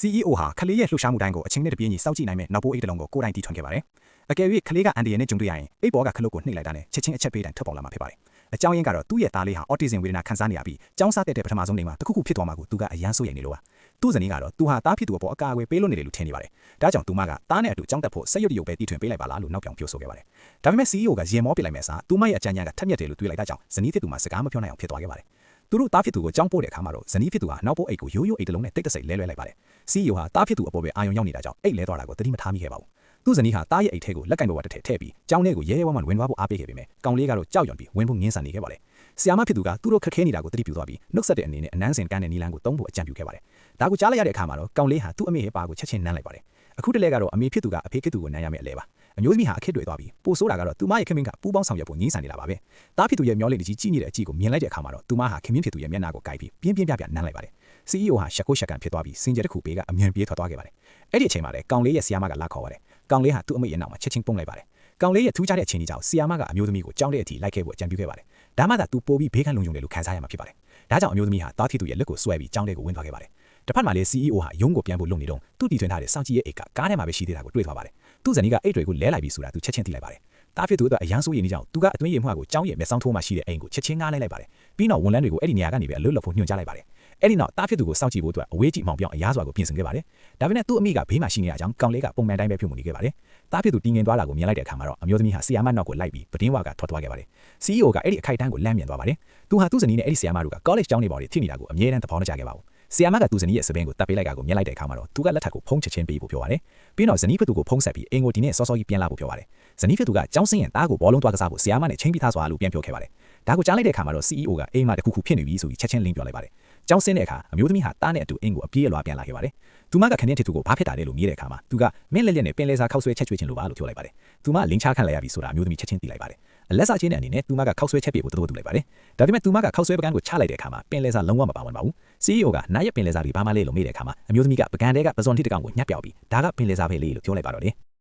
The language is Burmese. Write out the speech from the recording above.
CEO ဟာခလေးရဲ့လှုပ်ရှားမှုတိုင်းကိုအချင်းနဲ့တပြေးညီစောင့်ကြည့်နိုင်မဲ့နောက်ပိုးအိတ်တလုံးကိုကိုယ်တိုင်တီထွင်ခဲ့ပါတယ်။အကယ်၍ခလေးကအန်ဒီရဲ့နဲ့ကြုံတွေ့ရရင်အိတ်ဘောကခလုတ်ကိုနှိပ်လိုက်တာနဲ့ချက်ချင်းအချက်ပေးတိုင်းထွက်ပေါ်လာမှာဖြစ်ပါတယ်။အကြောင်းရင်းကတော့သူ့ရဲ့သားလေးဟာ autism ဝေဒနာခံစားနေရပြီးကျောင်းစားတဲ့ပထမဆုံးနေ့မှာတခုခုဖြစ်သွားမှာကိုသူကအယမ်းစိုးရိမ်နေလို့ပါ။သူ့ဇနီးကတော့သူဟာသားဖြစ်သူအပေါ်အကာအကွယ်ပေးလို့နေတယ်လို့ထင်နေပါတယ်။ဒါကြောင့်သူမကသားနဲ့အတူကျောင်းတက်ဖို့ဆက်ရွက်ရုပ်ပဲတီထွင်ပေးလိုက်ပါလားလို့နောက်ပြောင်ပြောဆိုခဲ့ပါတယ်။ဒါပေမဲ့ CEO ကရေမောပစ်လိုက်မဲ့အစားသူမရဲ့အကြံဉာဏ်ကထက်မြက်တယ်လို့တွေးလိုက်တာကြောင့်ဇနီးဖြစ်သူမှာစကားမပြောနိုင်အောင်ဖြစ်သွားခဲ့ပါတယ်။သူတို့သားဖြစ်သူကိုကြောင်းပို့တဲ့အခါမှာတော့ဇနီးဖြစ်သူဟာနောက်ပို့အိတ်ကိုရိုးရိုးအိတ်တလုံးနဲ့တိတ်တဆိတ်လဲလွဲလိုက်ပါတယ်။ CEO ဟာသားဖြစ်သူအပေါ်ပဲအာရုံရောက်နေတာကြောင့်အိတ်လဲသွားတာကိုသတိမထားမိခဲ့ပါဘူး။သူ့ဇနီးဟာသားရဲ့အိတ်ထဲကိုလက်ကင်ပေါ်ဝတ်တစ်ထည့်ထည့်ပြီးကြောင်းထဲကိုရဲရဲဝံ့ဝံ့ဝင်သွားဖို့အားပေးခဲ့ပေမဲ့ကောင်လေးကတော့ကြောက်ရွံ့ပြီးဝင်ဖို့ငင်းဆန်နေခဲ့ပါတယ်။ဆီယာမဖြစ်သူကသူတို့ခက်ခဲနေတာကိုသတိပြုသွားပြီးနှုတ်ဆက်တဲ့အနေနဲ့အနမ်းစင်ကန်းတဲ့နီလန်းကိုသုံးဖို့အကြံပြုခဲ့ပါတယ်။ဒါကိုကြားလိုက်ရတဲ့အခါမှာတော့ကောင်လေးဟာသူ့အမေရဲ့ပါကိုချက်ချင်းနမ်းလိုက်ပါတယ်။အခုတလဲကတော့အမေဖြစ်သူကအဖေဖြစ်သူကိုနမ်းရမယ့်အလဲပါ။အမျိုးသမီးဟာအခက်တွေသွားပြီးပိုဆိုးတာကတော့သူမရဲ့ခင်မင်းကပူးပေါင်းဆောင်ရွက်ဖို့ငင်းဆန်နေတာပါပဲ။သားဖြစ်သူရဲ့မျောလိတကြီးကြည့်နေတဲ့အကြည့်ကိုမြင်လိုက်တဲ့အခါမှာတော့သူမဟာခင်မင်းဖြစ်သူရဲ့မျက်နှာကိုကိုက်ပြီးပြင်းပြင်းပြပြနမ်းလိုက်ပါတယ်။ CEO ဟာရှက်ကိုရှက်ကန်ဖြစ်သွားပြီးစင်ကြယ်တစ်ခုပေးကအမြန်ပြေးထွက်သွားခဲ့ပါတယ်။အဲ့ဒီအချိန်မှာလေကောင်လေးရဲ့ဆီယာမကလာခေါ်ပါတယ်။ကောင်လေးဟာသူ့အမေရဲ့နောက်မှာချက်ချင်းပုံလိုက်ပါတယ်။ကောင်လေးရဲ့ထူးခြားတဲ့အချိန်ကြီးကြောင့်ဆီယာမကအမျိုးသမီးကိုကြောင်းတဲ့အထိလိုက်ခဲ့ဖို့အကြံပြုခဲ့ပါတယ်။ဒါမှသာသူပိုပြီးဘေးကန်းလုံခြုံတယ်လို့ခံစားရမှာဖြစ်ပါတယ်။ဒါကြောင့်အမျိုးသမီးဟာသားဖြစ်သူရဲ့လက်ကိုဆွဲပြီးကြောင်းတဲ့ကိုဝင်သွားခဲ့ပါတယ်။တစ်ဖက်မှာလေ CEO ဟာရုံးကိုပြန်ဖို့လုပ်နေတော့သူ့တီထွင်ထားတဲ့စောင့်ကြည့်ရဲ့အိတ်ကကားထဲမှာပဲရှိသေးတာကိုတွေ့သွားပါတယ်။သူ့ဇနီးကအိတ်တွေကိုလဲလိုက်ပြီးဆိုတာသူချက်ချင်းသိလိုက်ပါတယ်။သားဖြစ်သူအတွက်အရန်ဆိုးရည်နေကြောင်းသူကအတွင်းရည်မှုကိုကြောင်းရဲ့မျက်စောင်းထိုးမှရှိတဲ့အိမ်ကိုချက်ချင်းငားလိုက်ပါတယ်။ပြီးတော့ဝန်လန်းတွေကိုအဲ့ဒီနေရာကနေပဲအလွတ်လွတ်ဖို့ညွှန်ကြားလိုက်ပါတယ်။အဲ့ဒီနောက်သားဖြစ်သူကိုစောင့်ကြည့်ဖို့အတွက်အဝေးကြီးမှောင်ပြောင်းအရားစွာကိုပြင်ဆင်ခဲ့ပါတယ်။ဒါပေမဲ့သူ့အမိကဘေးမှာရှိနေတဲ့အကြောင်းကောင်လေးကပုံမှန်တိုင်းပဲပြုတ်မှုနေခဲ့ပါတယ်။သားဖြစ်သူတင်းငင်သွားတာကိုမြင်လိုက်တဲ့အခါမှာတော့အမျိုးသမီးဟာဆီယာမနောက်ကိုလိုက်ပြီးပတင်းဝါကထွက်သွားခဲ့ပါတယ်။ CEO ကအဲ့ဒီအခိုက်အတန့်ကိုလမ်းမြင်သွားပါတယ်။သူဟာသူ့ဇနီးနဲ့အဲ့ဒီဆီယာမတို့က college ကျောင်းနေပေါ်တွေထိနေတာကိုအမြဲတမ်းသဘောမကျခဲ့ပါဘူး။ဆီယာမကသူ့ဇနီးရဲ့စပင်းကိုတပ်ပေးလိုက်တာကိုမြင်လိုက်တဲ့အခါမှာတော့သူကလက်ထပ်ကိုဖုံးချက်ချင်းပေးဖို့ပြောပါတယ်။ပြီးတော့ဇနီးဖြစ်သူကိုဖုံးဆက်ပြီးအင်ကိုဒီနေ့စောစောကြီးပြန်လာဖို့ပြောပါတယ်။ဇနီးဖြစ်သူကကျောင်းဆင်းရင်သားကိုဘောလုံးသွားကစားဖို့ဆီယာမနဲ့ချင်းပြီးသားစွာလို့ပြန်ပြောခဲ့ပါတယ်။ဒါကိုကြားလိုက်တဲ့အခါမှာတော့ CEO ကအိမ်မှာတခုခုဖြစ်နေပြီဆိုပြီးချက်ချင်းလင်းပြောလိုက်ပါတယ်။ကျောင်းဆင်းတဲ့အခါအမျိုးသမီးဟာသားနဲ့အတူအင်ကိုအပြေးအလွှာပြန်လာခဲ့ပါတယ်။သူမကခနဲ့ထစ်သူကိုဘာဖြစ်တာလဲလို့မေးတဲ့အခါမှာသူကမင်းလက်လက်နဲ့ပင်လယ်စာခောက်ဆွဲချက်ချွေခြင်းလိုပါလို့ပြောလိုက်ပါတယ်။သူမလင်းချခံလိုက်ရပြီဆိုတာအမျိုးသမီးချက်ချင်းသိလိုက်ပါတယ်။လက်စာချင်းတဲ့အနေနဲ့သူမကခောက်ဆွဲချက်ပြေဖို့တိုးတူလိုက်ပါတယ်။ဒါပေမဲ့သူမကခောက်ဆွဲပကန်းကိုချလိုက်တဲ့အခါမှာပင်လယ်စာလုံးဝမပါဝင်ပါဘူး။ CEO ကနားရဲ့ပင်လယ်စာတွေဘာမှလဲလို့မေးတဲ့အခါမှာအမျိုးသမီးကပကန်းတဲကပဇွန်ထိတကောင်ကိုညှက်ပြောက်ပြီးဒါကပင်လယ်စာပဲလေလို့ပြောလိုက်ပါတော့တယ်။